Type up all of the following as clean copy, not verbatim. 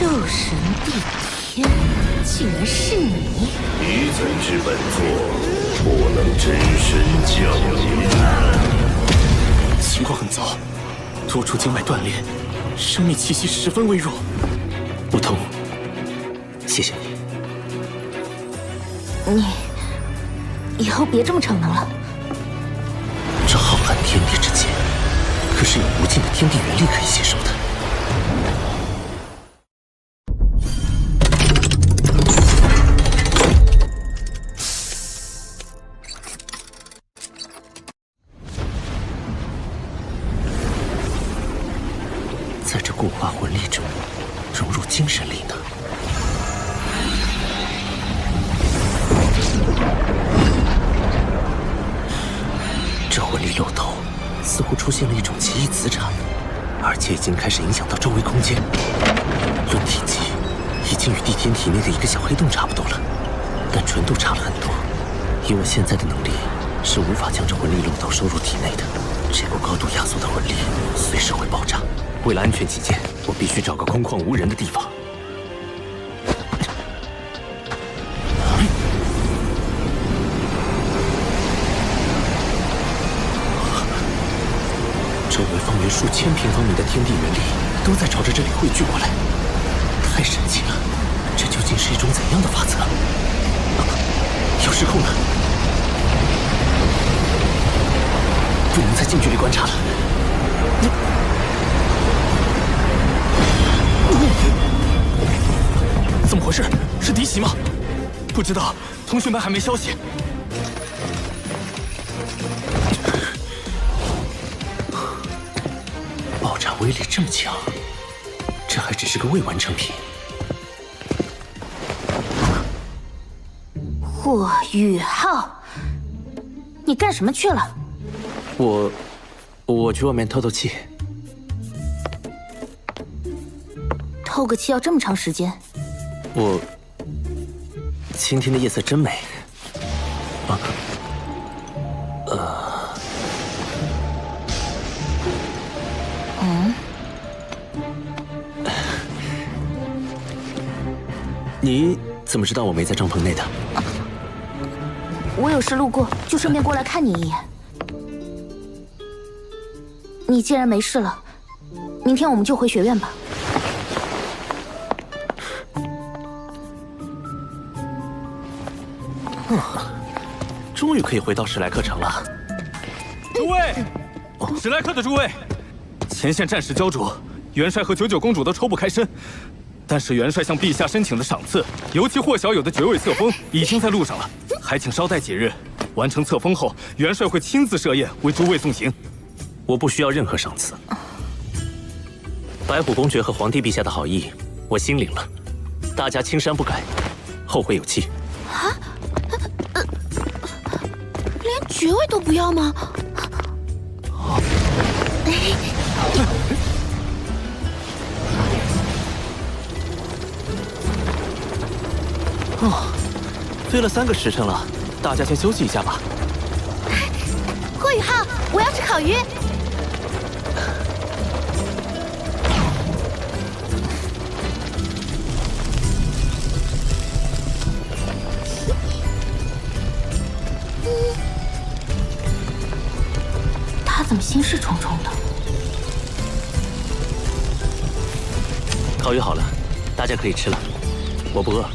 兽神帝天，竟然是你！你怎知本座不能真身降临？情况很糟，多处经脉断裂，生命气息十分微弱。不痛，谢谢你。你以后别这么逞能了。这浩瀚天地之间，可是有无尽的天地元力可以吸收的。在这固化魂力中，融入精神力呢？这魂力漏斗似乎出现了一种奇异磁场，而且已经开始影响到周围空间。论体积，已经与地天体内的一个小黑洞差不多了，但纯度差了很多。以我现在的能力，是无法将这魂力漏斗收入体内的。这股高度压缩的魂力随时会爆炸。为了安全起见，我必须找个空旷无人的地方。周围方圆数千平方米的天地元力都在朝着这里汇聚过来，太神奇了！这究竟是一种怎样的法则？有失控了，不能再近距离观察了。怎么回事？是敌袭吗？不知道，同学们还没消息。爆炸威力这么强，这还只是个未完成品。霍雨浩，你干什么去了？我去外面透透气。透个气要这么长时间？今天的夜色真美。你怎么知道我没在帐篷内的？我有事路过，就顺便过来看你一眼。你既然没事了，明天我们就回学院吧。终于可以回到史莱克城了。诸位，史莱克的诸位，前线战事焦灼，元帅和99公主都抽不开身。但是元帅向陛下申请的赏赐，尤其霍小友的绝味册封已经在路上了，还请稍待几日。完成册封后，元帅会亲自设宴为诸位送行。我不需要任何赏赐。白虎公爵和皇帝陛下的好意，我心领了。大家青山不改，后会有期。啊？连爵位都不要吗？飞了3个时辰了，大家先休息一下吧。霍雨浩，我要吃烤鱼。他怎么心事重重的？烤鱼好了，大家可以吃了。我不饿，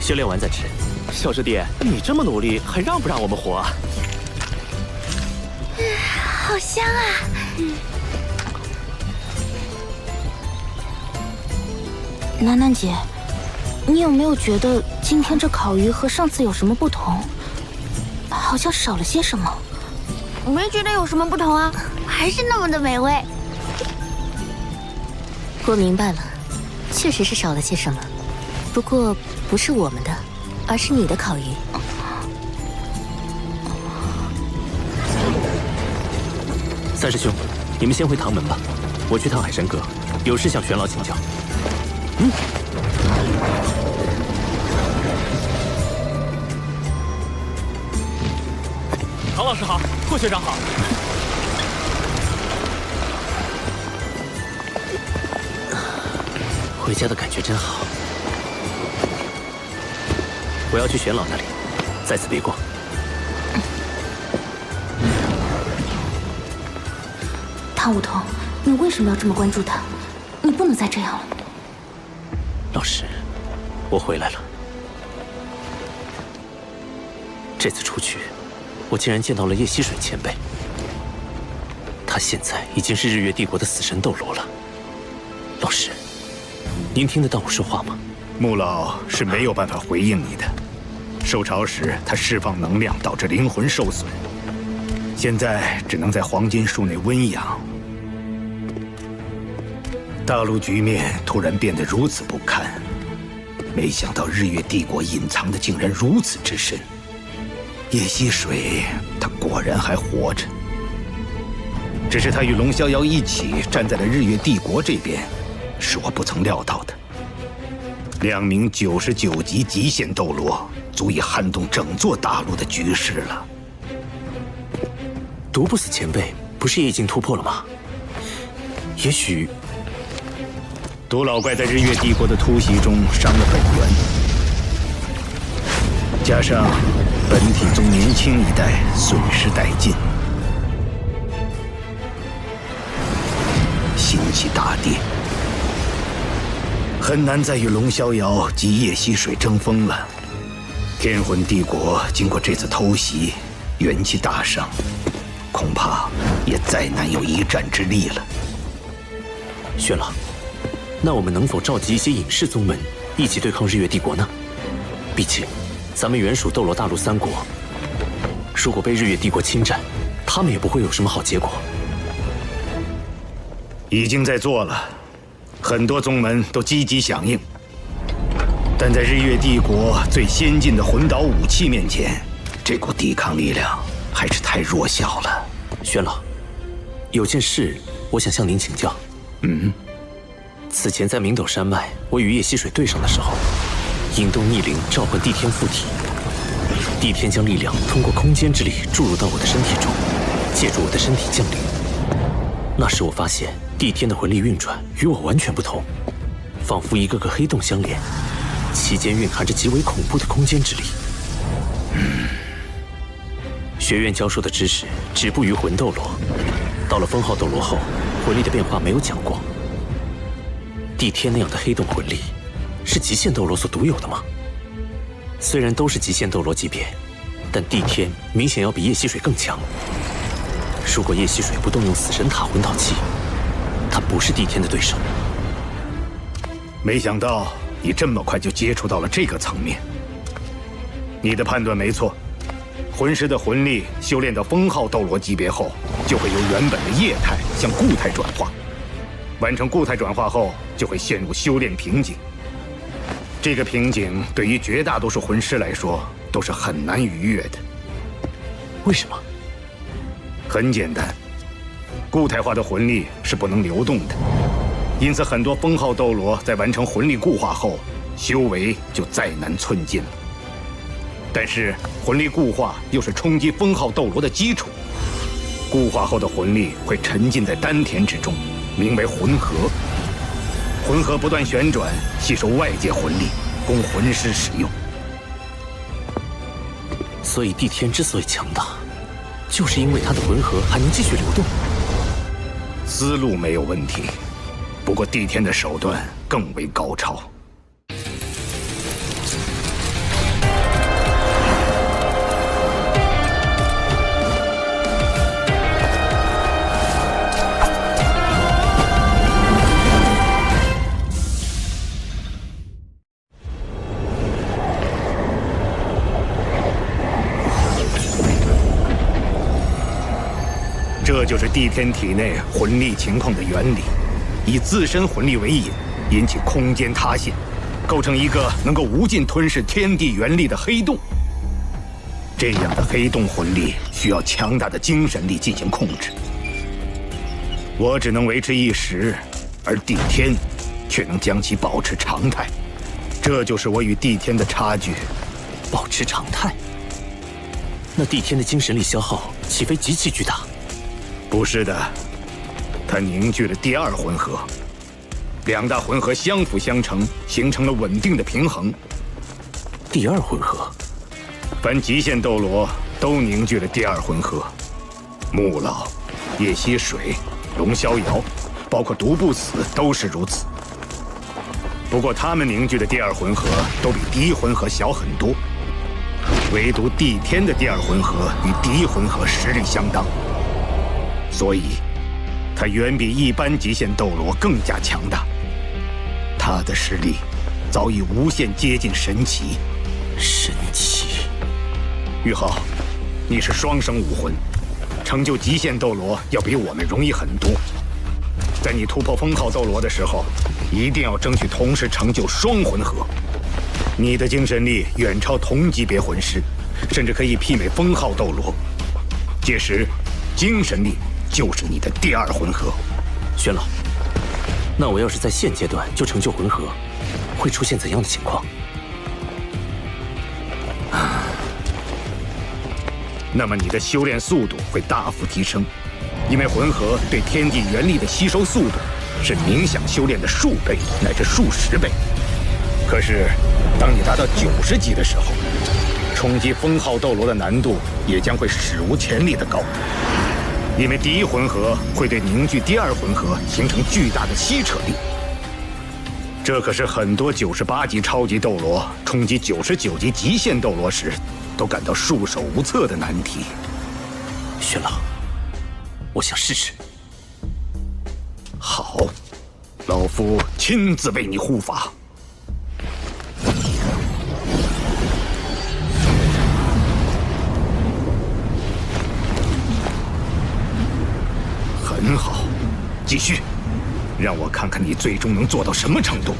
修炼完再吃。小师弟，你这么努力，还让不让我们活啊？好香啊！楠楠姐，你有没有觉得今天这烤鱼和上次有什么不同？好像少了些什么。我没觉得有什么不同啊，还是那么的美味。我明白了，确实是少了些什么，不过不是我们的，而是你的烤鱼。三师兄，你们先回唐门吧，我去趟海山阁，有事向玄老请教。唐老师好，霍学长好。回回家的感觉真好。我要去玄老那里，在此别过。唐舞桐，你为什么要这么关注他？你不能再这样了。老师，我回来了。这次出去，我竟然见到了叶溪水前辈。他现在已经是日月帝国的死神斗罗了。老师，您听得到我说话吗？穆老是没有办法回应你的。受潮时，他释放能量导致灵魂受损，现在只能在黄金树内温养。大陆局面突然变得如此不堪，没想到日月帝国隐藏的竟然如此之深。叶溪水，他果然还活着，只是他与龙逍遥一起站在了日月帝国这边，是我不曾料到的。2名99级极限斗罗，足以撼动整座大陆的局势了。毒不死前辈不是也已经突破了吗？也许毒老怪在日月帝国的突袭中伤了本源，加上本体宗年轻一代损失殆尽，心气大跌，很难再与龙逍遥及叶溪水争锋了。天魂帝国经过这次偷袭，元气大伤，恐怕也再难有一战之力了。玄老，那我们能否召集一些隐士宗门一起对抗日月帝国呢？毕竟咱们原属斗罗大陆3国，如果被日月帝国侵占，他们也不会有什么好结果。已经在做了，很多宗门都积极响应，但在日月帝国最先进的魂导武器面前，这股抵抗力量还是太弱小了。玄老，有件事我想向您请教。此前在明斗山脉，我与叶溪水对上的时候，引动逆灵召唤帝天附体，帝天将力量通过空间之力注入到我的身体中，借助我的身体降临。那时我发现帝天的魂力运转与我完全不同，仿佛一个个黑洞相连，其间蕴含着极为恐怖的空间之力。学院教授的知识止步于魂斗罗，到了封号斗罗后，魂力的变化没有讲过。帝天那样的黑洞魂力，是极限斗罗所独有的吗？虽然都是极限斗罗级别，但帝天明显要比叶溪水更强。如果叶溪水不动用死神塔魂导器，他不是帝天的对手。没想到你这么快就接触到了这个层面。你的判断没错，魂师的魂力修炼到封号斗罗级别后，就会由原本的液态向固态转化。完成固态转化后，就会陷入修炼瓶颈。这个瓶颈对于绝大多数魂师来说都是很难逾越的。为什么？很简单，固态化的魂力是不能流动的，因此很多封号斗罗在完成魂力固化后，修为就再难寸进了。但是魂力固化又是冲击封号斗罗的基础，固化后的魂力会沉浸在丹田之中，名为魂核。魂核不断旋转，吸收外界魂力，供魂师使用。所以帝天之所以强大，就是因为他的魂核还能继续流动。思路没有问题，不过帝天的手段更为高超。这就是帝天体内魂力情况的原理，以自身魂力为引，引起空间塌陷，构成一个能够无尽吞噬天地元力的黑洞。这样的黑洞魂力需要强大的精神力进行控制，我只能维持一时，而帝天却能将其保持常态。这就是我与帝天的差距。保持常态？那帝天的精神力消耗岂非极其巨大？不是的，他凝聚了第二魂核，两大魂核相辅相成，形成了稳定的平衡。第二魂核，凡极限斗罗都凝聚了第二魂核。穆老、叶溪水、龙逍遥，包括独不死都是如此。不过他们凝聚的第二魂核都比第一魂核小很多，唯独帝天的第二魂核与第一魂核实力相当，所以他远比一般极限斗罗更加强大。他的实力早已无限接近神奇。神奇！玉浩，你是双生武魂，成就极限斗罗要比我们容易很多。在你突破封号斗罗的时候，一定要争取同时成就双魂核。你的精神力远超同级别魂师，甚至可以媲美封号斗罗。届时，精神力就是你的第二魂核。玄老，那我要是在现阶段就成就魂核，会出现怎样的情况？那么你的修炼速度会大幅提升，因为魂核对天地元力的吸收速度是冥想修炼的数倍乃至数十倍。可是，当你达到90级的时候，冲击封号斗罗的难度也将会史无前例的高，因为第一魂核会对凝聚第二魂核形成巨大的吸扯力。这可是很多98级超级斗罗冲击99级极限斗罗时都感到束手无策的难题。玄老，我想试试。好，老夫亲自为你护法。很好，继续，让我看看你最终能做到什么程度。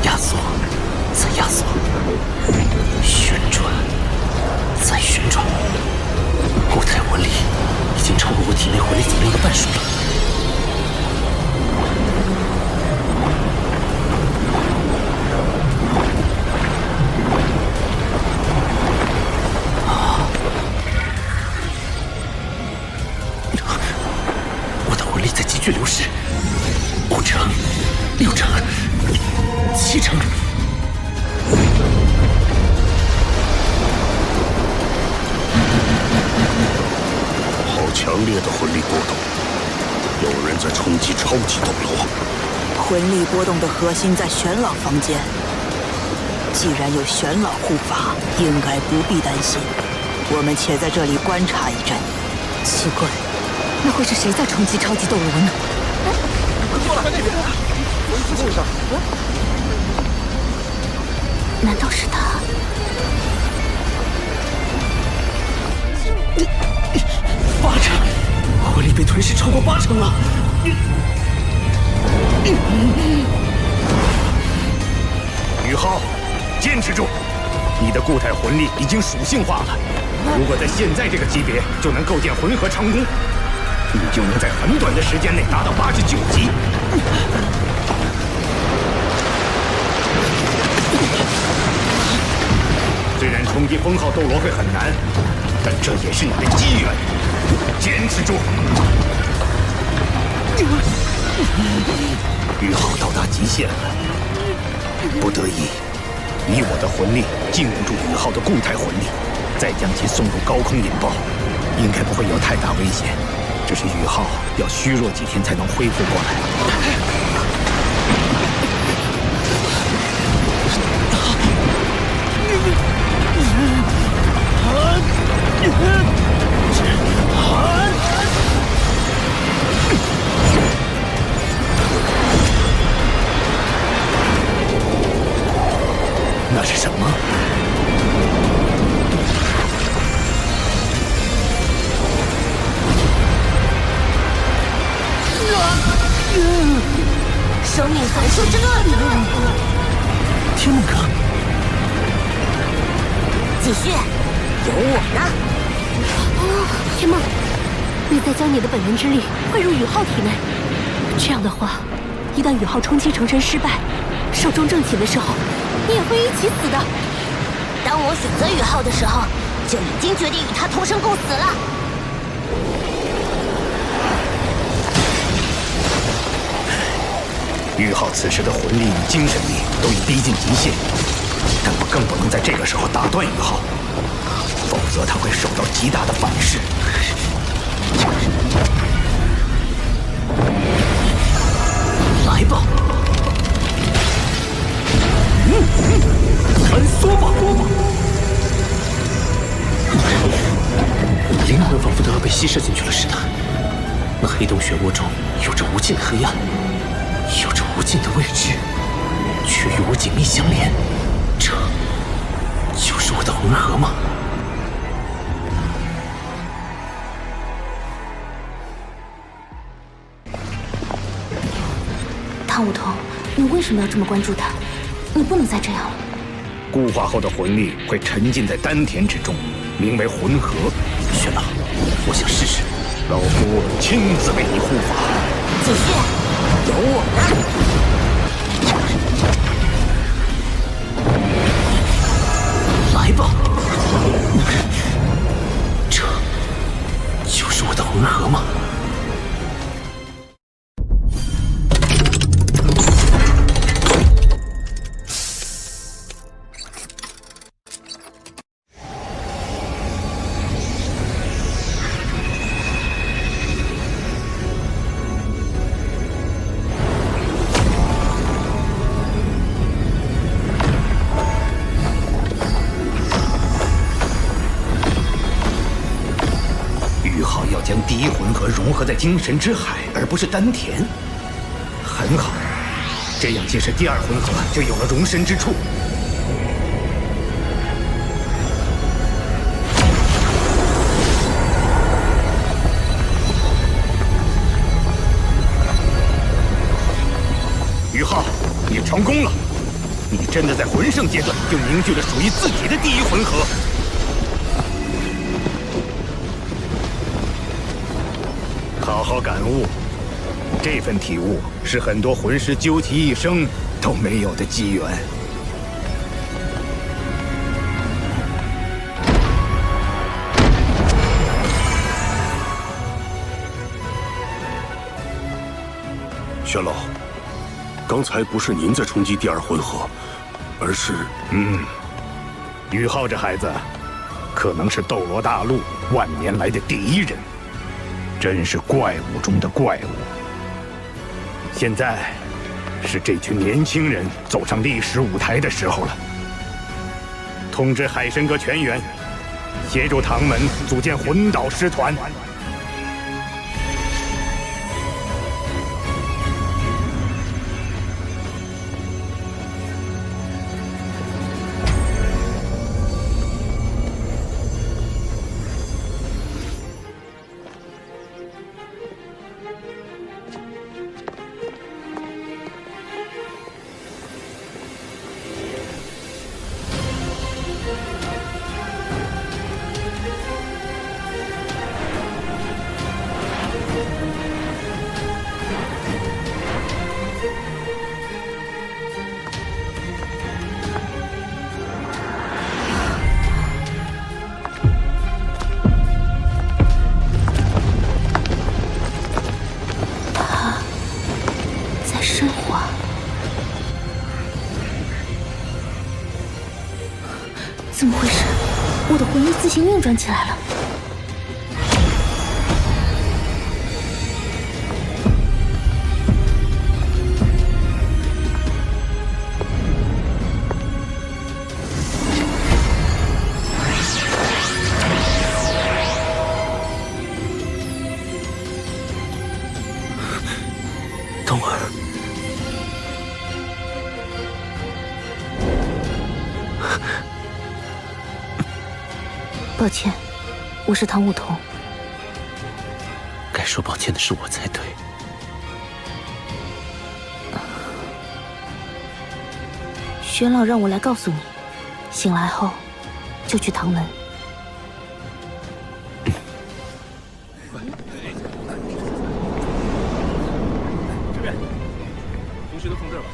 压缩，再压缩，旋转，再旋转。固态魂力已经超过我体内魂力总量的半数了。我的魂力在急剧流失，5成、6成、7成。强烈的魂力波动，有人在冲击超级斗罗。魂力波动的核心在玄老房间，既然有玄老护法，应该不必担心。我们且在这里观察一阵。奇怪，那会是谁在冲击超级斗罗呢？难道是他？8成，魂力被吞噬超过8成了。宇浩，坚持住！你的固态魂力已经属性化了，如果在现在这个级别就能构建魂核长弓，你就能在很短的时间内达到89级。虽然冲击封号斗罗会很难，但这也是你的机缘，坚持住！宇浩到达极限了，不得已，以我的魂力禁锢住宇浩的固态魂力，再将其送入高空引爆，应该不会有太大危险。只是宇浩要虚弱几天才能恢复过来。那是什么？生命函数之恶！天梦阁，继续，有我呢！天梦，你再将你的本源之力汇入宇浩体内。这样的话，一旦宇浩冲击成神失败，寿终正寝的时候，你也会一起死的。当我选择宇浩的时候，就已经决定与他同生共死了。宇浩此时的魂力与精神力都已逼近极限，但我更不能在这个时候打断宇浩，否则他会受到极大的反噬。来吧，穿梭吧！灵魂仿佛都要被吸摄进去了似的。那黑洞漩涡中有着无尽的黑暗，有着无尽的未知，却与我紧密相连。这就是我的魂核吗？汤武桐，你为什么要这么关注他？你不能再这样了。固化后的魂力会沉浸在丹田之中，名为魂核。玄老，我想试试。老夫亲自为你护法。继续，有我呢。来吧，这就是我的魂核吗？将第一魂核融合在精神之海，而不是丹田。很好，这样即使第二魂核就有了容身之处。于浩，你成功了！你真的在魂圣阶段就凝聚了属于自己的第一魂核。好好感悟，这份体悟是很多魂师究其一生都没有的机缘。玄老，刚才不是您在冲击第二魂核，而是……于浩这孩子，可能是斗罗大陆万年来的第一人。真是怪物中的怪物。现在，是这群年轻人走上历史舞台的时候了。通知海神阁全员，协助唐门组建魂导师团。怎么回事？我的魂力自行运转起来了。冬儿。 抱歉，我是唐舞桐。该说抱歉的是我才对。玄老让我来告诉你，醒来后就去唐门。平时都放这儿吧。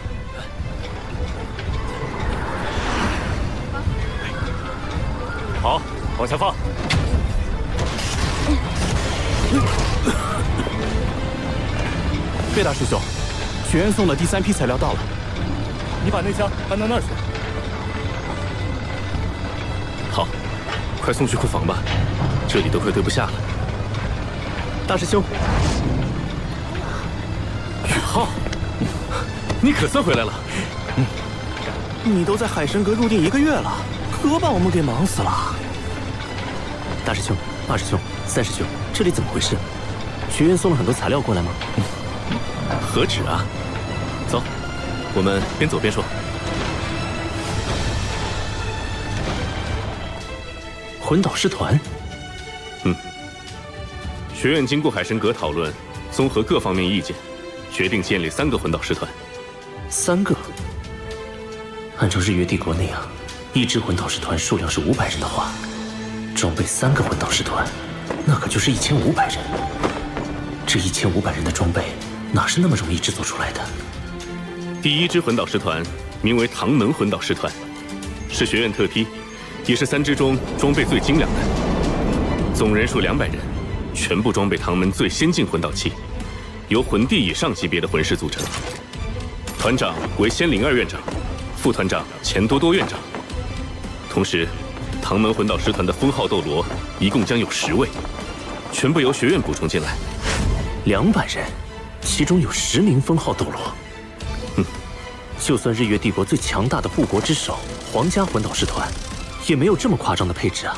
好，往下放。贝大师兄，学院送的第3批材料到了，你把那箱搬到那儿去。好，快送去库房吧，这里都快堆不下了。大师兄，宇浩，你可算回来了。你都在海神阁入定1个月了，可把我们给忙死了。大师兄、二师兄、三师兄，这里怎么回事？学院送了很多材料过来吗？何止啊！走，我们边走边说。魂导师团。学院经过海神阁讨论，综合各方面意见，决定建立3个魂导师团。3个？按照日月帝国那样，一支魂导师团数量是500人的话，装备3个魂导师团，那可就是1500人。这1500人的装备，哪是那么容易制作出来的？第1支魂导师团名为唐门魂导师团，是学院特批，也是3支中装备最精良的。总人数200人，全部装备唐门最先进魂导器，由魂帝以上级别的魂师组成。团长为仙灵2院长，副团长钱多多院长。同时，唐门魂导师团的封号斗罗一共将有10位，全部由学院补充进来。200人，其中有10名封号斗罗。就算日月帝国最强大的护国之首皇家魂导师团，也没有这么夸张的配置啊。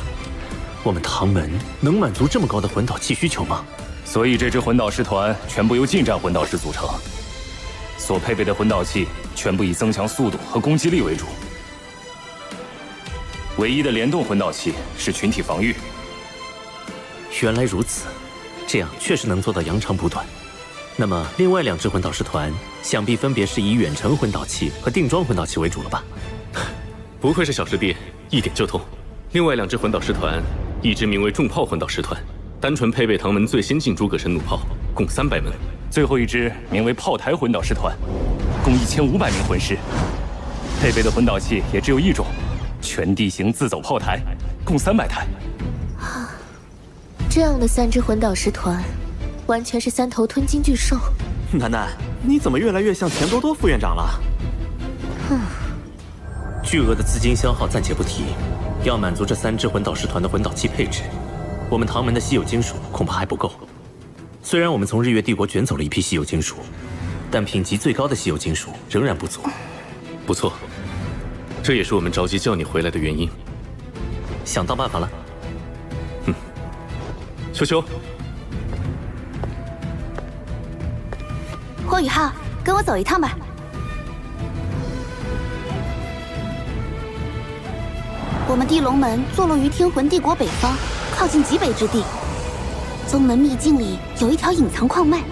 我们唐门能满足这么高的魂导器需求吗？所以这支魂导师团全部由近战魂导师组成，所配备的魂导器全部以增强速度和攻击力为主。唯一的联动魂导器是群体防御。原来如此，这样确实能做到扬长补短。那么另外2支魂导师团，想必分别是以远程魂导器和定装魂导器为主了吧？不愧是小师弟，一点就通。另外2支魂导师团，一支名为重炮魂导师团，单纯配备唐门最先进诸葛神弩炮，共300门。最后一支名为炮台魂导师团，共1500名魂师，配备的魂导器也只有1种，全地形自走炮台，共300台。这样的3支魂导师团，完全是3头吞金巨兽。楠楠，你怎么越来越像钱多多副院长了？巨额的资金消耗暂且不提，要满足这3支魂导师团的魂导器配置，我们唐门的稀有金属恐怕还不够。虽然我们从日月帝国卷走了一批稀有金属，但品级最高的稀有金属仍然不足。不错，这也是我们着急叫你回来的原因。想到办法了。秋秋，霍雨浩，跟我走一趟吧。我们地龙门坐落于天魂帝国北方，靠近极北之地。宗门秘境里有一条隐藏矿脉，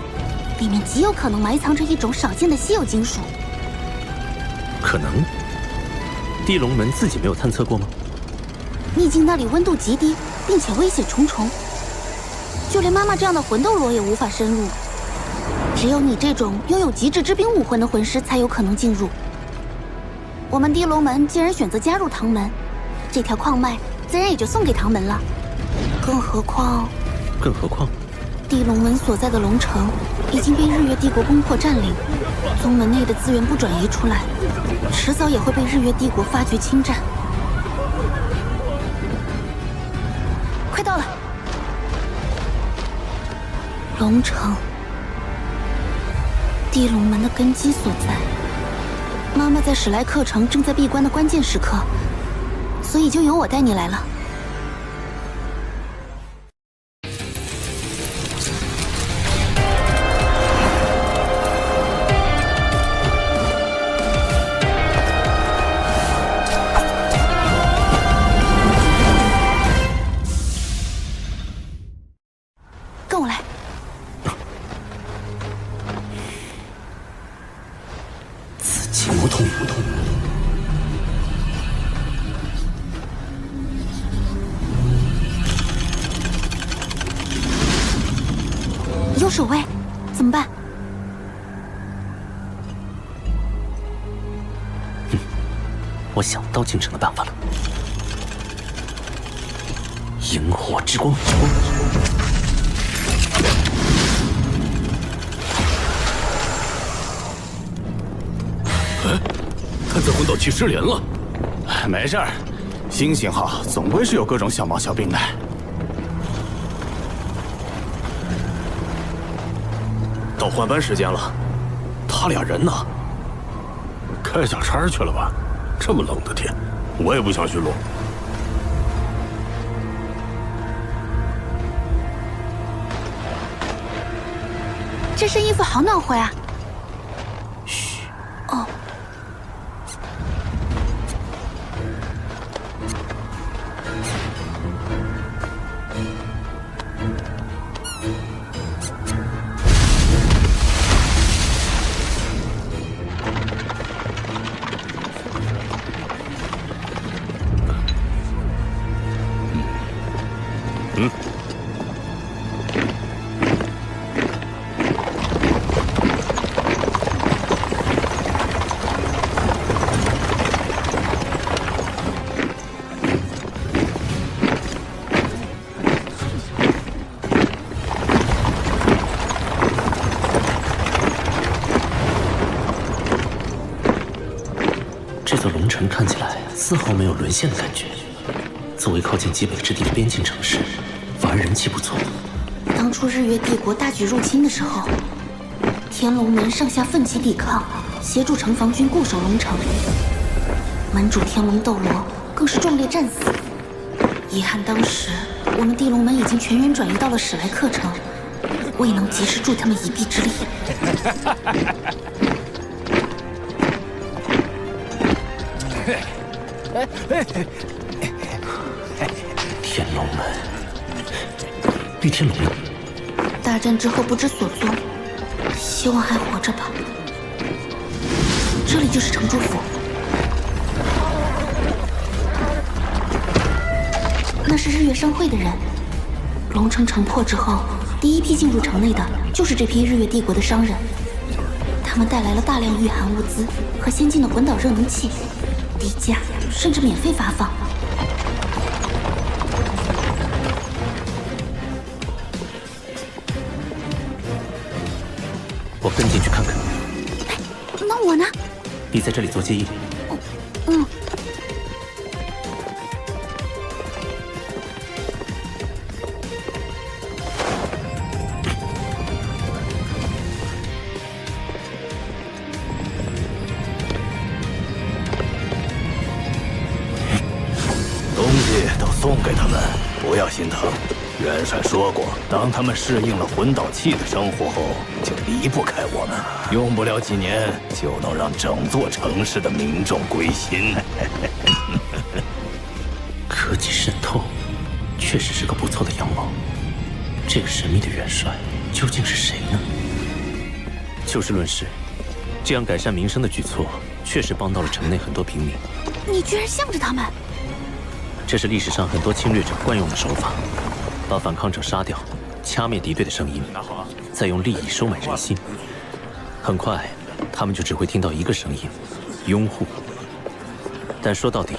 里面极有可能埋藏着一种少见的稀有金属。可能？地龙门自己没有探测过吗？秘境那里温度极低，并且危险重重，就连妈妈这样的魂斗罗也无法深入。只有你这种拥有极致之兵武魂的魂师才有可能进入。我们地龙门既然选择加入唐门，这条矿脉自然也就送给唐门了。更何况，地龙门所在的龙城已经被日月帝国攻破占领，宗门内的资源不转移出来，迟早也会被日月帝国发觉侵占。快到了，龙城，地龙门的根基所在。妈妈在史莱克城正在闭关的关键时刻，所以就由我带你来了。跟我来。紫金无痛。有守卫，怎么办？我想到京城的办法了。萤火之光。他在魂导器失联了。没事儿，新型号总归是有各种小毛小病的。到换班时间了，他俩人呢？开小差去了吧？这么冷的天，我也不想巡逻。这身衣服好暖和呀！嘘。哦。这座龙城看起来丝毫没有沦陷的感觉。作为靠近极北之地的边境城市，反而人气不错。当初日月帝国大举入侵的时候，天龙门上下奋起抵抗，协助城防军固守龙城。门主天龙斗罗更是壮烈战死。遗憾当时我们地龙门已经全员转移到了史莱克城，未能及时助他们一臂之力。天龙门，玉天龙呢？大战之后不知所踪，希望还活着吧。这里就是城主府，那是日月商会的人。龙城城破之后，第一批进入城内的就是这批日月帝国的商人，他们带来了大量御寒物资和先进的魂导热能器，低价甚至免费发放。我跟进去看看。那我呢？你在这里做接应。嗯。东西都送给他们，不要心疼。元帅说过，当他们适应了魂导器的生活后，就离不开我们。用不了几年，就能让整座城市的民众归心。科技渗透，确实是个不错的阳谋。这个神秘的元帅究竟是谁呢？就事论事，这样改善民生的举措，确实帮到了城内很多平民。你居然向着他们！这是历史上很多侵略者惯用的手法。把反抗者杀掉，掐灭敌对的声音，再用利益收买人心。很快，他们就只会听到一个声音：拥护。但说到底，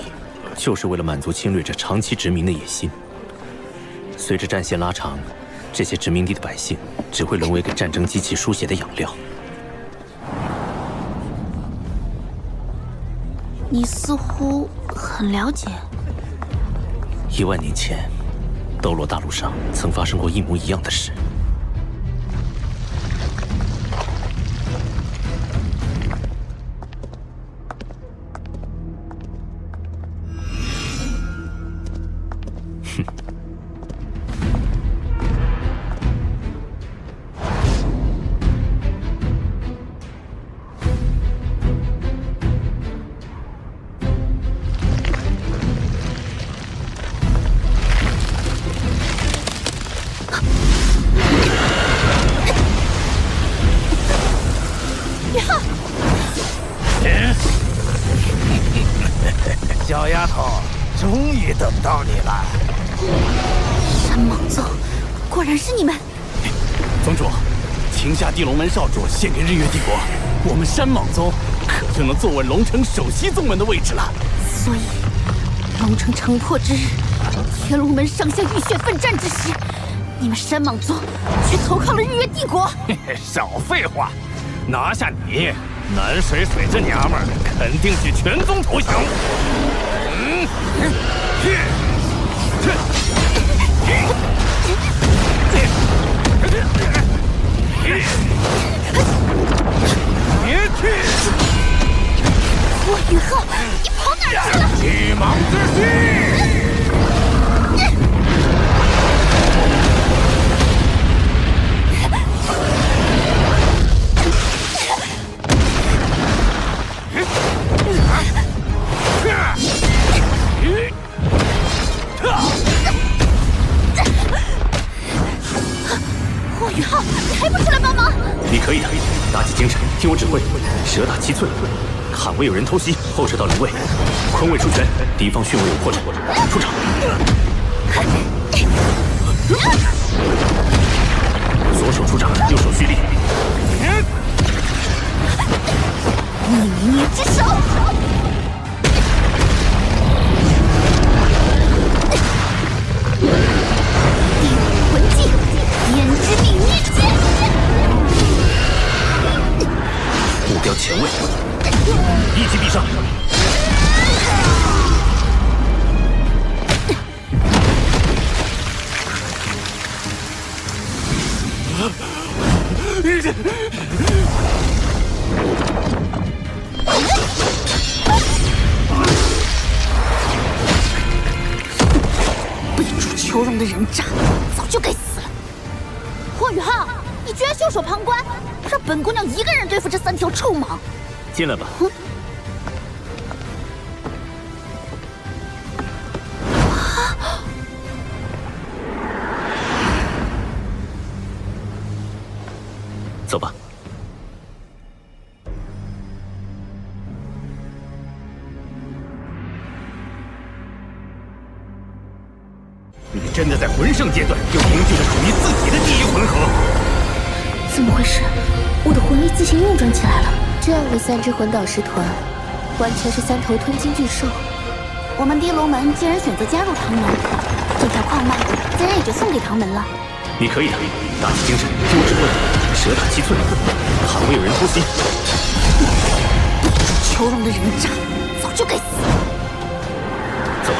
就是为了满足侵略者长期殖民的野心。随着战线拉长，这些殖民地的百姓只会沦为给战争机器输血的养料。你似乎很了解。10000年前，斗罗大陆上曾发生过一模一样的事。哼。小丫头，终于等到你了。山蟒宗，果然是你们！宗主，请下地龙门少主献给日月帝国，我们山蟒宗就能坐稳龙城首席宗门的位置了。所以，龙城城破之日，天龙门上下浴血奋战之时，你们山莽宗却投靠了日月帝国。嘿嘿，少废话，拿下你，南水水这娘们儿肯定许全宗投降。霍雨浩，你跑哪儿去了？巨蟒之息！霍雨浩，你还不出来帮忙？你可以的，打起精神，听我指挥，蛇打七寸。坎位有人偷袭，后撤到灵位，坤位出拳，敌方巽位有破绽，出场。左手出掌，右手蓄力。逆捏之手。地武魂技，胭脂逆捏剑。目标前位，一击必杀。背主求荣的人渣，早就该死了。霍雨浩，你居然袖手旁观，让本姑娘一个人对付这3条臭蟒。进来吧。走吧。你真的在魂圣阶段就凝聚了属于自己的第一魂核？怎么回事？我的魂力自行运转起来了。这样的3支魂导师团，完全是3头吞金巨兽。我们地龙门既然选择加入唐门，这条矿脉自然也就送给唐门了。你可以的，打起精神，听我指挥，蛇打七寸，坎位有人偷袭。求荣的人渣，早就该死。走吧。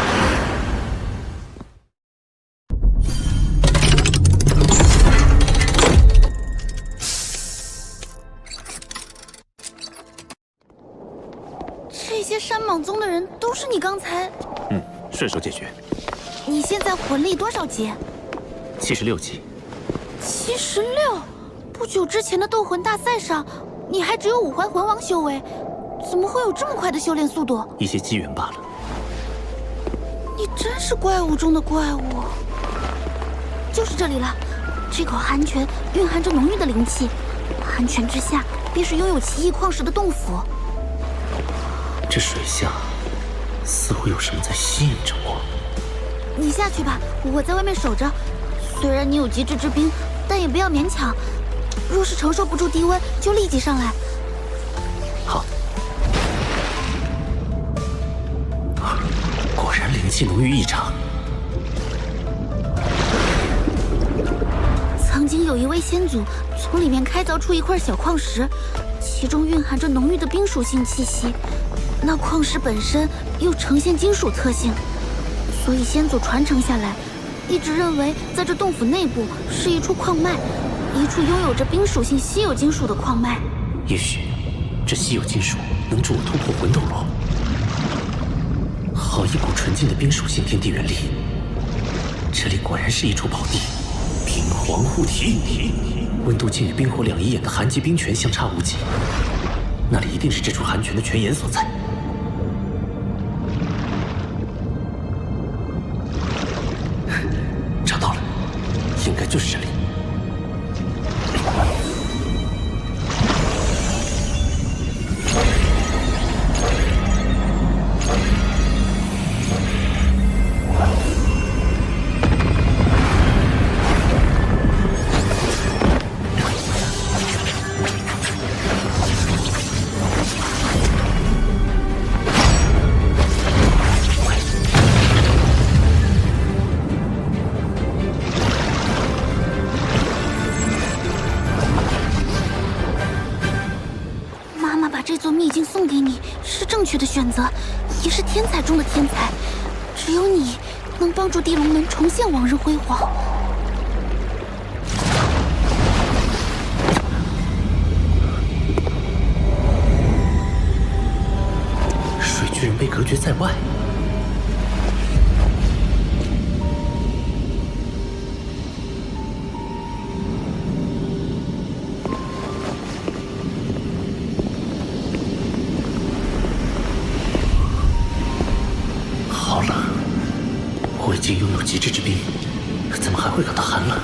这些山莽宗的人都是你刚才……顺手解决。你现在魂力多少级76级。76。不久之前的斗魂大赛上，你还只有5环魂王修为，怎么会有这么快的修炼速度？一些机缘罢了。你真是怪物中的怪物。就是这里了，这口寒泉蕴含着浓郁的灵气，寒泉之下便是拥有奇异矿石的洞府。这水下似乎有什么在吸引着我。你下去吧，我在外面守着。虽然你有极致之冰，但也不要勉强。若是承受不住低温，就立即上来。好。果然灵气浓郁异常。曾经有一位先祖从里面开凿出一块小矿石，其中蕴含着浓郁的冰属性气息。那矿石本身又呈现金属特性，所以先祖传承下来，一直认为在这洞府内部是一处矿脉，一处拥有着冰属性稀有金属的矿脉。也许这稀有金属能助我突破魂斗罗。好一股纯净的冰属性天地元力，这里果然是一处宝地。冰皇护体，温度竟与冰火两仪眼的寒极冰泉相差无几，那里一定是这处寒泉的泉眼所在。找到了，应该就是这里。这座秘境送给你是正确的选择，也是天才中的天才。只有你能帮助地龙门重现往日辉煌。水巨人被隔绝在外。好冷，我已经拥有极致之冰，怎么还会感到寒冷？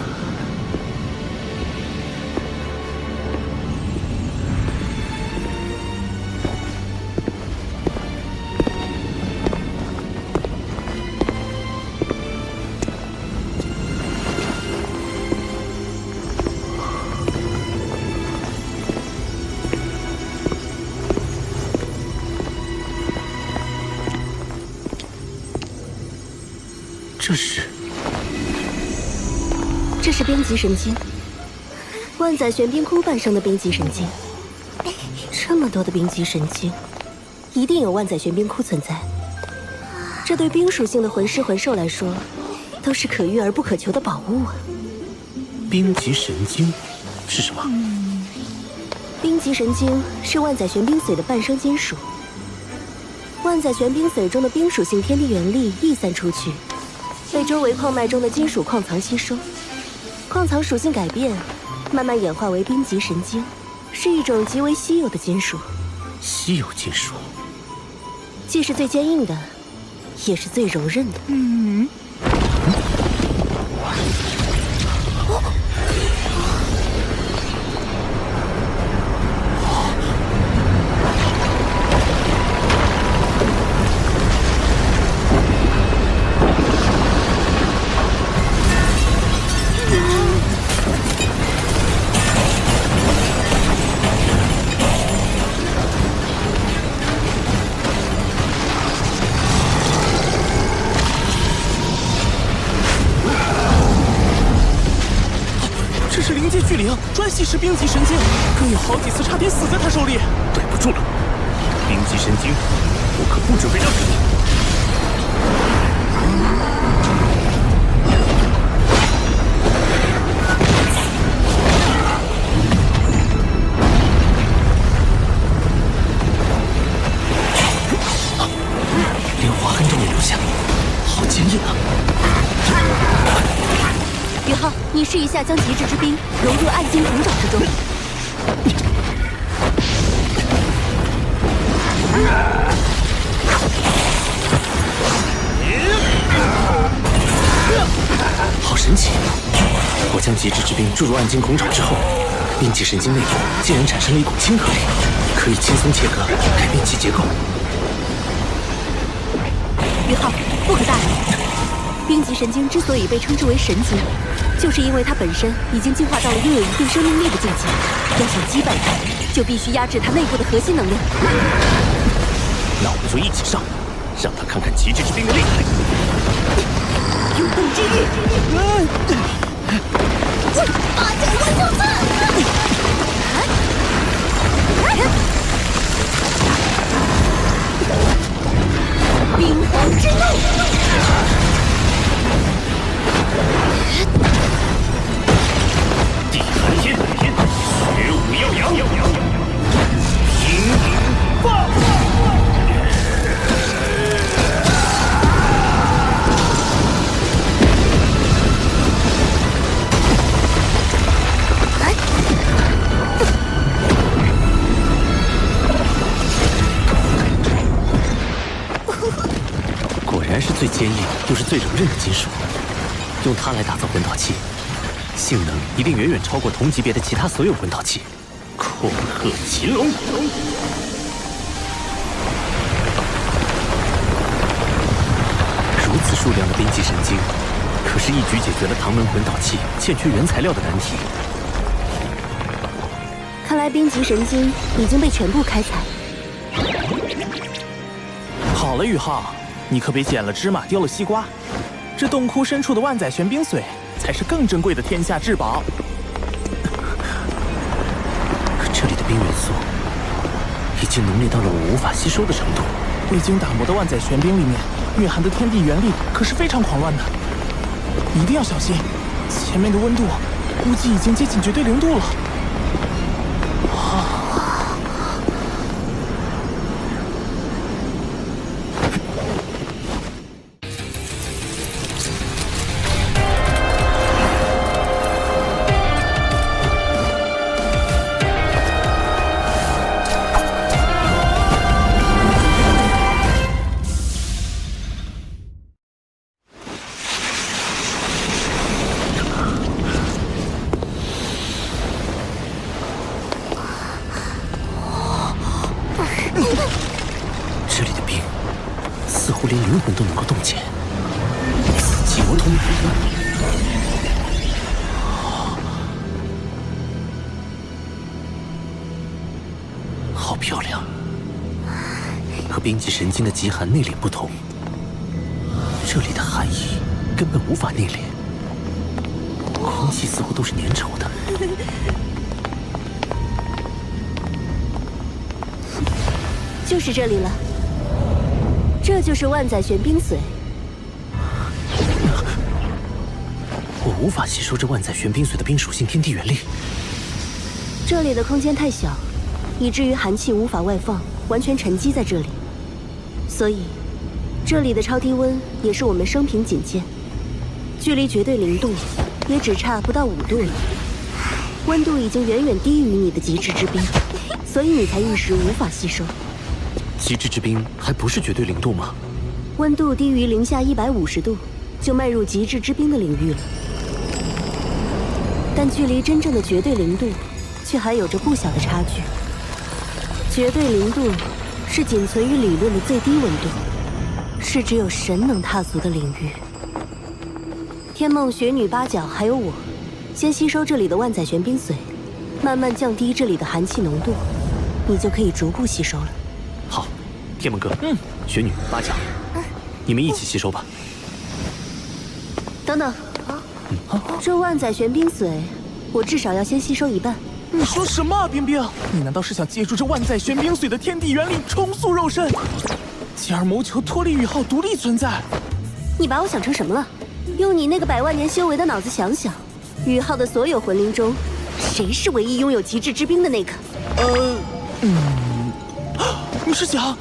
这是冰极神经，万载玄冰窟诞生的冰极神经。这么多的冰极神经，一定有万载玄冰窟存在。这对冰属性的魂师魂兽来说，都是可遇而不可求的宝物啊！冰极神经是什么？冰极神经是万载玄冰髓的半生金属。万载玄冰髓中的冰属性天地元力溢散出去，被周围矿脉中的金属矿藏吸收。矿藏属性改变，慢慢演化为冰极神经，是一种极为稀有的金属。稀有金属，既是最坚硬的，也是最柔韧的。专系是冰极神经，更有好几次差点死在他手里。对不住了，冰极神经，我可不准备让给你。连划痕都没留下，好坚硬啊！宇浩，你试一下将极致之冰融入暗金铜爪之中。好神奇！我将极致之冰注入暗金孔爪之后，冰极神经内部竟然产生了一股亲和力，可以轻松切割，改变其结构。宇浩，不可大意。冰极神经之所以被称之为神经，就是因为它本身已经进化到了拥有一定生命力的境界。要想击败它，就必须压制它内部的核心能量。那我们就一起上，让他看看极致之冰的厉害。永动之域，八角万寿刺，冰皇之怒。地寒天，雪舞耀阳，平放。果然是最坚硬又是最柔韧的金属，用它来打造魂导器，性能一定远远超过同级别的其他所有魂导器。恐吓秦龙，如此数量的冰极神经，可是一举解决了唐门魂导器欠缺原材料的难题。看来冰极神经已经被全部开采。好了，宇浩，你可别捡了芝麻丢了西瓜。这洞窟深处的万载玄冰髓才是更珍贵的天下至宝。这里的冰元素已经浓烈到了我无法吸收的程度。未经打磨的万载玄冰里面蕴含的天地元力可是非常狂乱的，一定要小心。前面的温度估计已经接近绝对零度了。这里的冰似乎连灵魂都能够冻结，死寂无通。好漂亮，和冰极神经的极寒内敛不同，这里的寒意根本无法内敛，空气似乎都是粘稠的。就是这里了，这就是万载玄冰髓。我无法吸收这万载玄冰髓的冰属性天地元力。这里的空间太小，以至于寒气无法外放，完全沉积在这里。所以，这里的超低温也是我们生平仅见，距离绝对零度也只差不到5度了。温度已经远远低于你的极致之冰，所以你才一时无法吸收。极致之冰还不是绝对零度吗？温度低于零下150度，就迈入极致之冰的领域了。但距离真正的绝对零度，却还有着不小的差距。绝对零度是仅存于理论的最低温度，是只有神能踏足的领域。天梦、雪女、八角还有我，先吸收这里的万载玄冰髓，慢慢降低这里的寒气浓度，你就可以逐步吸收了。好，天梦哥，雪女、八角，你们一起吸收吧。等等，这万载玄冰髓，我至少要先吸收一半。你说什么啊，冰冰？你难道是想借助这万载玄冰髓的天地元力重塑肉身，继而谋求脱离宇浩独立存在？你把我想成什么了？用你那个100万年修为的脑子想想，宇浩的所有魂灵中，谁是唯一拥有极致之冰的那个？你是想？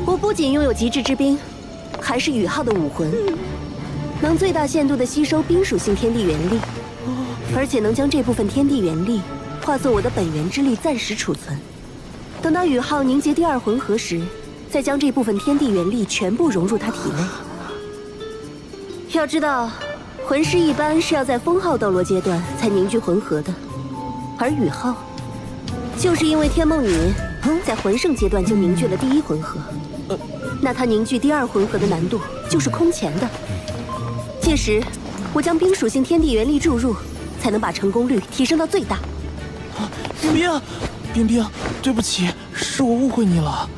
我不仅拥有极致之冰，还是宇浩的武魂，能最大限度地吸收冰属性天地元力，而且能将这部分天地元力化作我的本源之力暂时储存。等到宇浩凝结第2魂核时，再将这部分天地元力全部融入他体内。要知道，魂师一般是要在封号斗罗阶段才凝聚魂核的，而宇浩就是因为天梦女在魂圣阶段就凝聚了第1魂核，那他凝聚第2魂核的难度就是空前的。届时，我将冰属性天地元力注入，才能把成功率提升到最大。冰冰，冰冰，对不起，是我误会你了。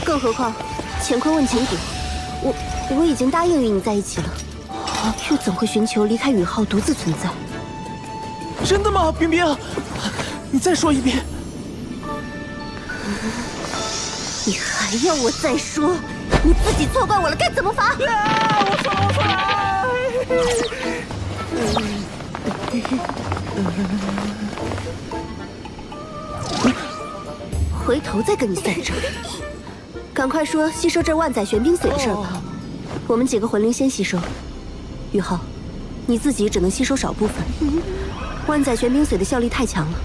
更何况，乾坤问情谷，我已经答应与你在一起了，又怎会寻求离开宇浩独自存在？真的吗，冰冰？你再说一遍。你还要我再说？你自己错怪我了，该怎么罚？我错了。回头再跟你算账。赶快说吸收这万载玄冰髓的事儿吧。我们几个魂灵先吸收。宇浩，你自己只能吸收少部分。万载玄冰髓的效力太强了，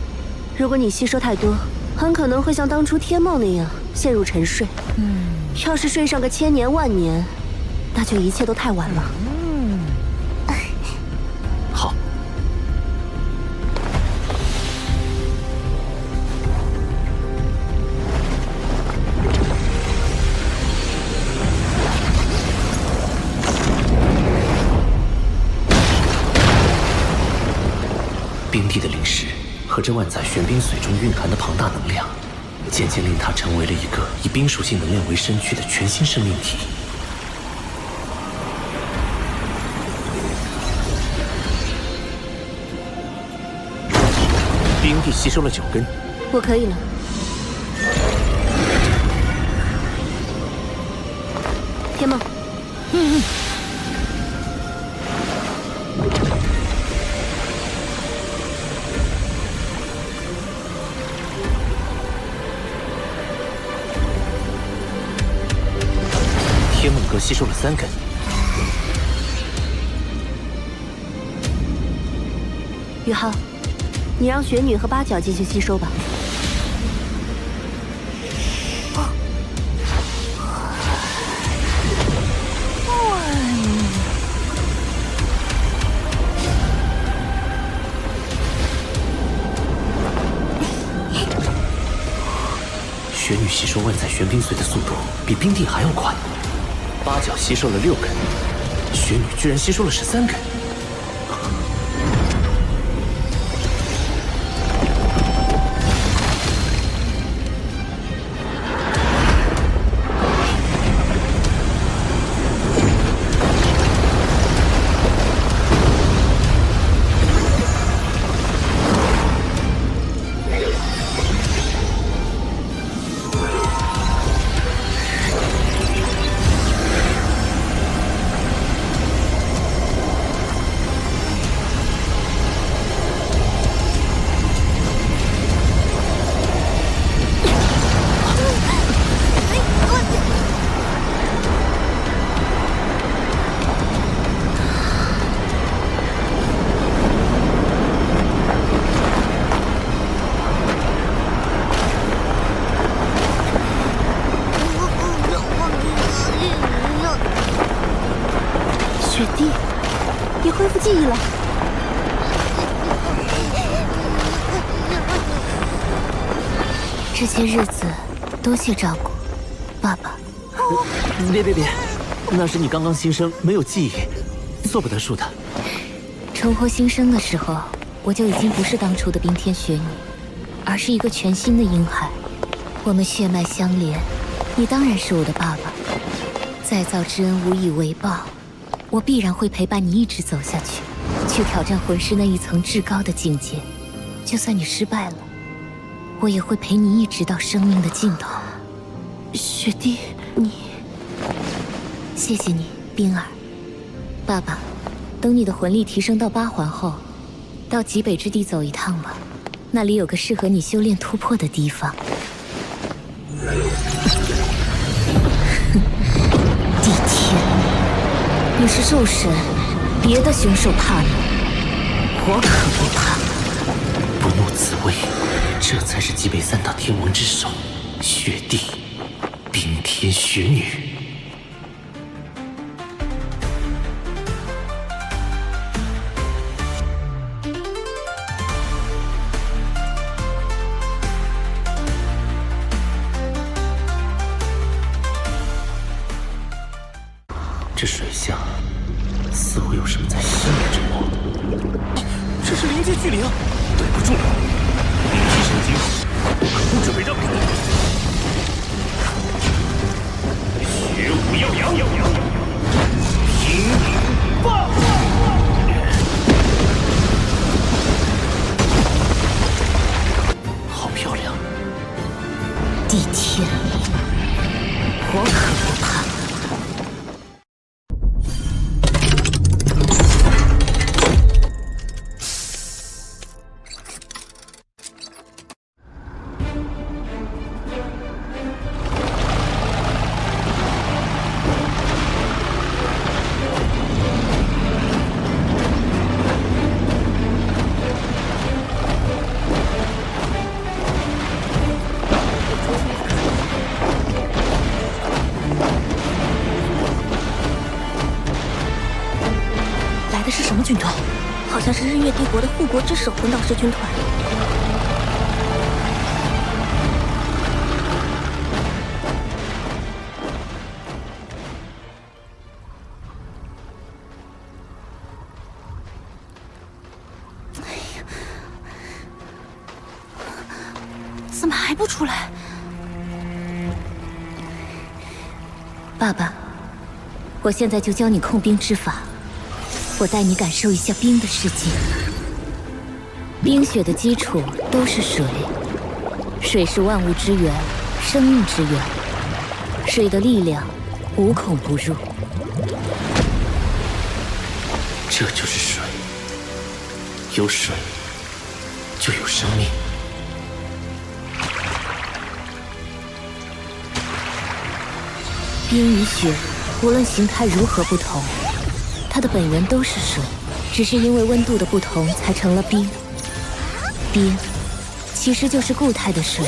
如果你吸收太多，很可能会像当初天梦那样陷入沉睡。要是睡上个1000年万年，那就一切都太晚了。好。冰帝的灵石和这万载玄冰髓中蕴含的庞大能量，渐渐令它成为了一个以冰属性能量为身躯的全新生命体。冰帝地吸收了9根，我可以了。天梦，天梦阁吸收了3根。宇浩，你让雪女和八角继续吸收吧。雪女吸收万载玄冰髓的速度比冰帝还要快，八角吸收了6根，雪女居然吸收了13根。雪帝，你恢复记忆了。这些日子多谢照顾，爸爸。别，那是你刚刚新生，没有记忆，做不得数的。重获新生的时候，我就已经不是当初的冰天雪女，而是一个全新的婴孩。我们血脉相连，你当然是我的爸爸。再造之恩无以为报，我必然会陪伴你一直走下去，去挑战魂师那一层至高的境界。就算你失败了，我也会陪你一直到生命的尽头。雪帝，谢谢你，冰儿。爸爸，等你的魂力提升到8环后，到极北之地走一趟吧，那里有个适合你修炼突破的地方。地天，你是兽神，别的凶兽怕你，我可不怕。不怒自威，这才是极北3大天王之首，雪帝，冰天雪女。这水下似乎有什么在吸引着我。这是灵界巨灵，对不住，灵气神经，我可不准备让给你。学武耀阳，平影爆！好漂亮！地天，我可不怕。的是什么军团？好像是日月帝国的护国之首魂导师军团。哎呀，怎么还不出来？爸爸，我现在就教你控冰之法。我带你感受一下冰的世界。冰雪的基础都是水，水是万物之源，生命之源。水的力量无孔不入。这就是水，有水就有生命。冰与雪，无论形态如何不同，它的本源都是水，只是因为温度的不同才成了冰。冰其实就是固态的水，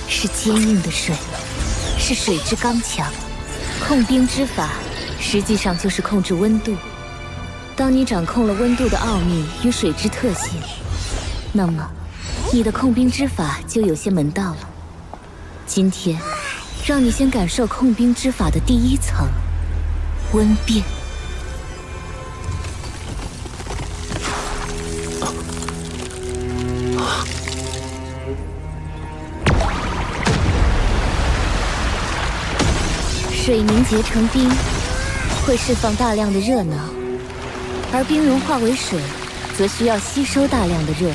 是坚硬的水，是水之刚强。控冰之法实际上就是控制温度。当你掌控了温度的奥秘与水之特性，那么你的控冰之法就有些门道了。今天让你先感受控冰之法的第一层——温变。水凝结成冰，会释放大量的热能，而冰融化为水，则需要吸收大量的热。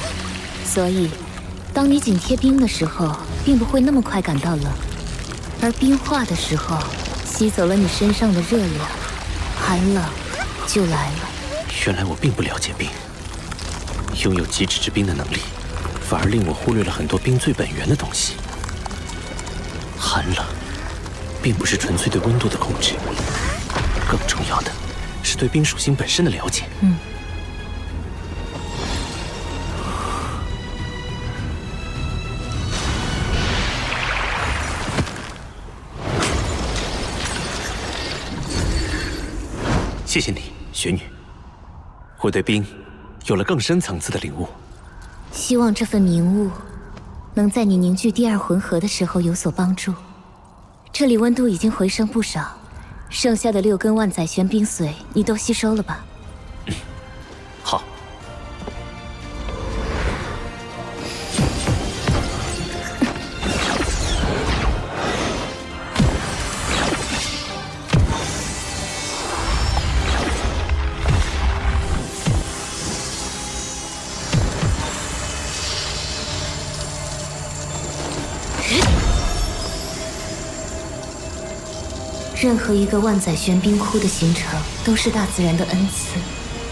所以，当你紧贴冰的时候，并不会那么快感到冷。而冰化的时候，吸走了你身上的热量，寒冷就来了。原来我并不了解冰，拥有极致之冰的能力，反而令我忽略了很多冰最本源的东西。寒冷，并不是纯粹对温度的控制，更重要的是对冰属性本身的了解。谢谢你，雪女。我对冰有了更深层次的领悟。希望这份明悟能在你凝聚第二魂核的时候有所帮助。这里温度已经回升不少，剩下的6根万载玄冰髓你都吸收了吧？好。任何一个万载玄冰窟的形成，都是大自然的恩赐。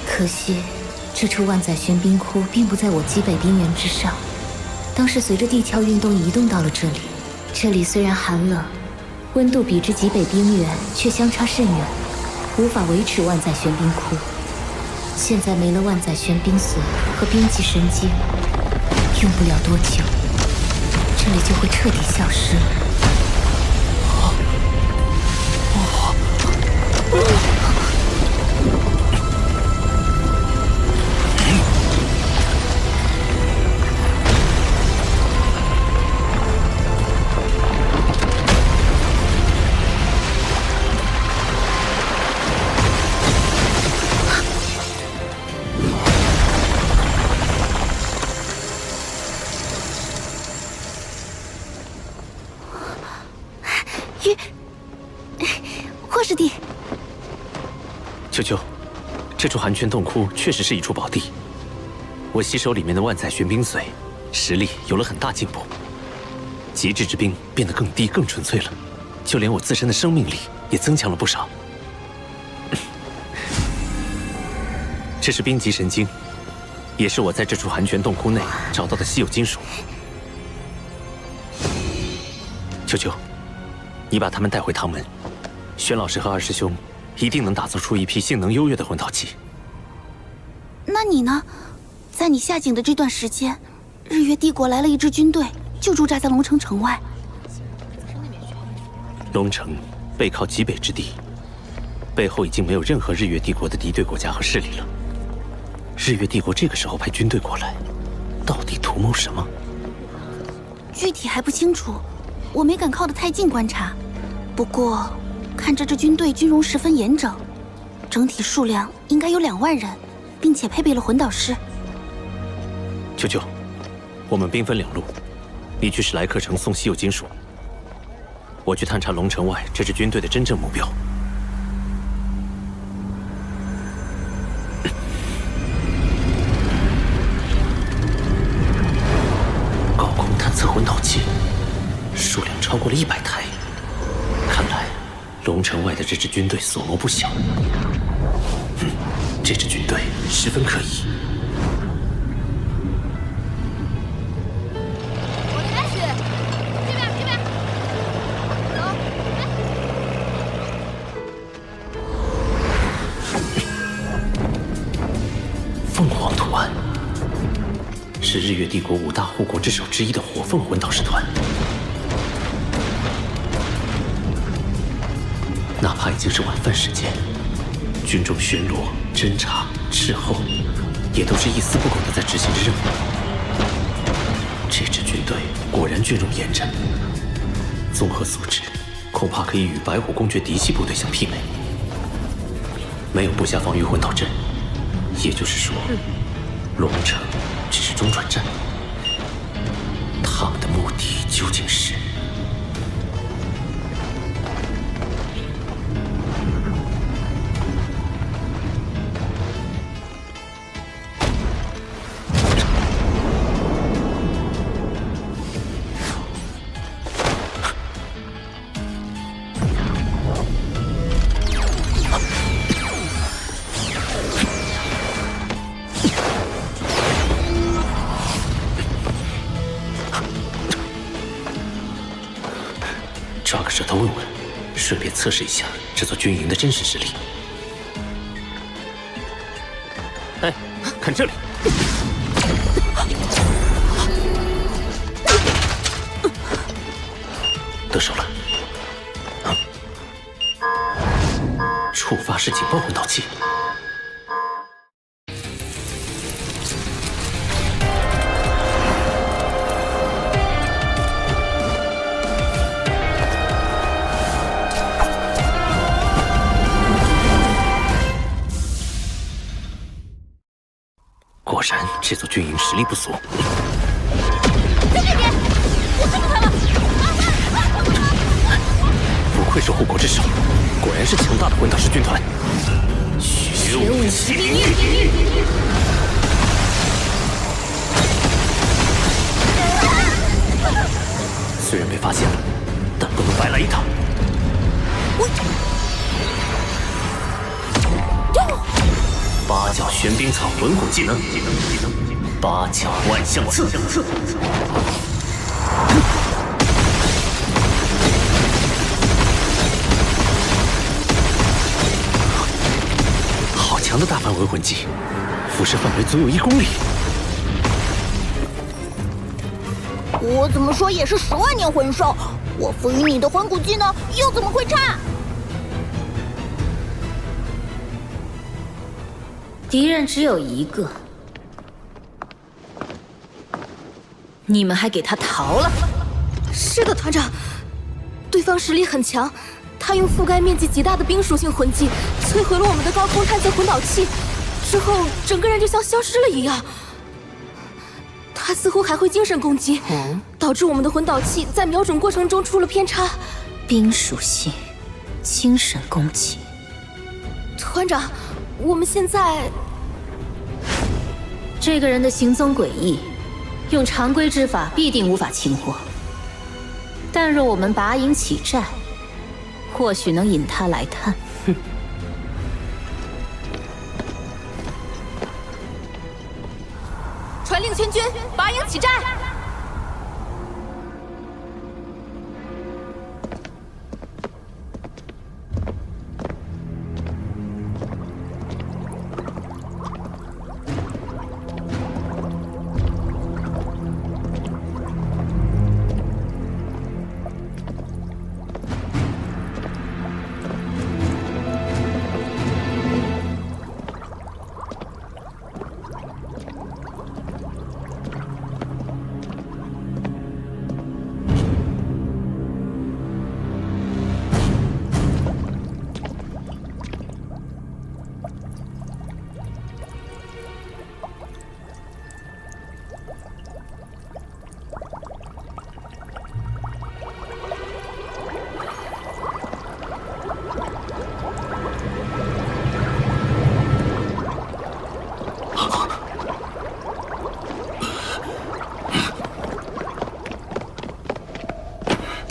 可惜，这处万载玄冰窟并不在我极北冰原之上，当时随着地壳运动移动到了这里。这里虽然寒冷，温度比之极北冰原却相差甚远，无法维持万载玄冰窟。现在没了万载玄冰髓和冰级神经，用不了多久，这里就会彻底消失了。霍师弟，秋秋，这处寒泉洞窟确实是一处宝地。我吸收里面的万载玄冰髓，实力有了很大进步，极致之冰变得更低更纯粹了，就连我自身的生命力也增强了不少。这是冰级神经，也是我在这处寒泉洞窟内找到的稀有金属。秋秋，你把他们带回唐门，玄老师和二师兄一定能打造出一批性能优越的魂导器。那你呢？在你下井的这段时间，日月帝国来了一支军队，就驻扎在龙城城外。龙城背靠极北之地，背后已经没有任何日月帝国的敌对国家和势力了。日月帝国这个时候派军队过来，到底图谋什么？具体还不清楚，我没敢靠得太近观察。不过，看着这军队军容十分严整，整体数量应该有2万人，并且配备了魂导师。秋秋，我们兵分2路，你去史莱克城送稀有金属，我去探查龙城外这支军队的真正目标。器，数量超过了100台。看来龙城外的这支军队所谋不小。这支军队十分可疑。我开始，这边，走。凤凰图案是日月帝国5大护国之首之一的火凤魂导师团。哪怕已经是晚饭时间，军中巡逻、侦察、斥候，也都是一丝不苟地在执行着任务。这支军队果然军容严整，综合素质恐怕可以与白虎公爵嫡系部队相媲美。没有布下防御魂导阵，也就是说，龙城只是中转站。他们的目的究竟是？抓个舌头问问，顺便测试一下这座军营的真实实力。哎，看这里！得手了。触发式警报魂导器。果然，这座军营实力不俗。在这边，我看到他了！不愧是护国之首，果然是强大的魂导师军团。学武骑兵域。虽然被发现了，但不能白来一趟。八角玄冰草魂骨技能，八角万象刺。好强的大范围魂技，辐射范围足有1公里。我怎么说也是10万年魂兽，我赋予你的魂骨技能又怎么会差？敌人只有一个，你们还给他逃了？是的，团长，对方实力很强，他用覆盖面积极大的冰属性魂技摧毁了我们的高空探测魂导器，之后整个人就像消失了一样。他似乎还会精神攻击，导致我们的魂导器在瞄准过程中出了偏差。冰属性，精神攻击。团长，我们现在……这个人的行踪诡异，用常规之法必定无法擒获。但若我们拔营起寨，或许能引他来探。哼！传令全军，拔营起寨！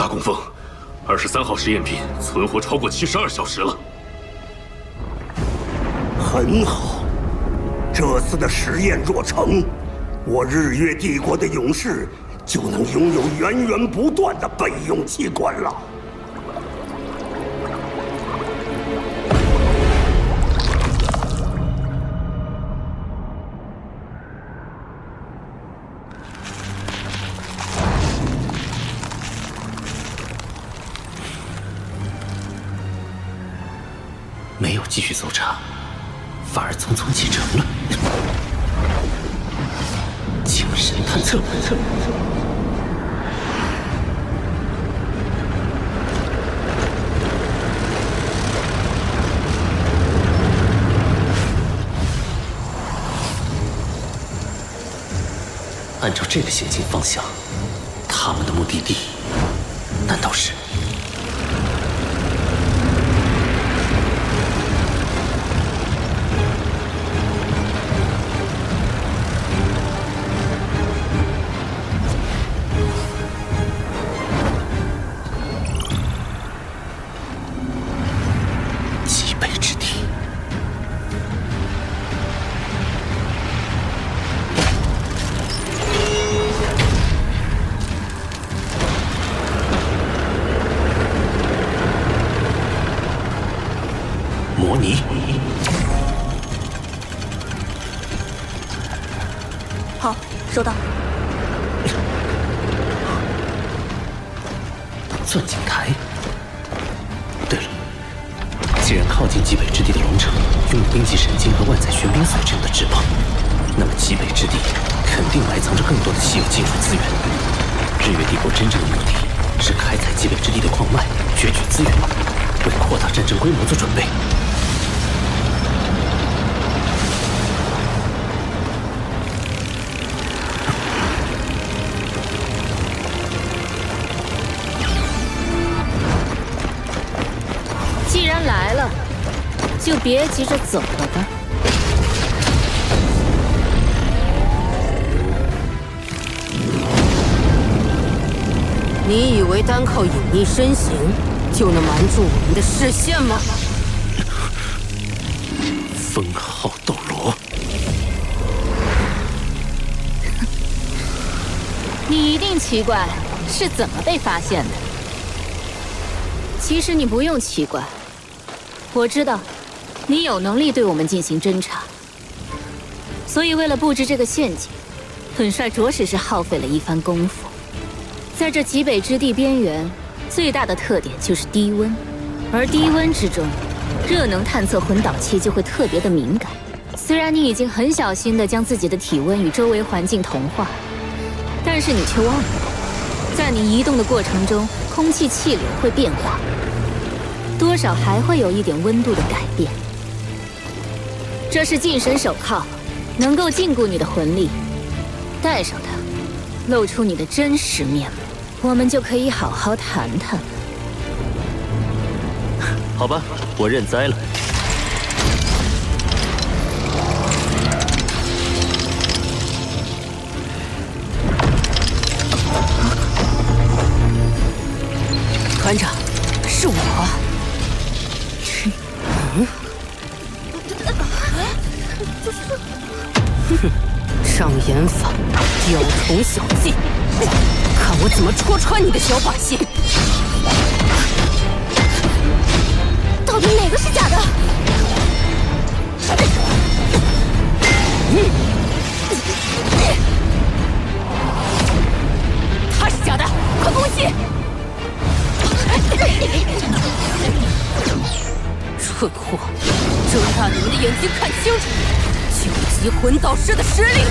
大公峰，23号实验品存活超过72小时了。很好，这次的实验若成，我日月帝国的勇士就能拥有源源不断的备用器官了。没有继续搜查，反而匆匆启程了。精神探测。按照这个行进方向，他们的目的地难道是？模拟。好，收到。钻井台。对了，既然靠近极北之地的龙城拥有冰级神经和万载玄冰髓这样的至宝，那么极北之地肯定埋藏着更多的稀有金属资源。日月帝国真正的目的是开采极北之地的矿脉，攫取资源，为扩大战争规模做准备。既然来了，就别急着走了吧。你以为单靠隐匿身形就能瞒住我们的视线吗？封号斗罗，你一定奇怪是怎么被发现的。其实你不用奇怪，我知道你有能力对我们进行侦查，所以为了布置这个陷阱，本帅着实是耗费了一番功夫。在这极北之地边缘，最大的特点就是低温，而低温之中，热能探测魂导器就会特别的敏感。虽然你已经很小心地将自己的体温与周围环境同化，但是你却忘了，在你移动的过程中，空气气流会变化，多少还会有一点温度的改变。这是禁神手铐，能够禁锢你的魂力，戴上它，露出你的真实面目，我们就可以好好谈谈了。好吧，我认栽了。团长，是我。障眼法，雕虫小技，看我怎么戳穿你的小把戏！到底哪个是假的？他是假的，快攻击！蠢货，睁大你们的眼睛看清楚，究极魂导师的实力！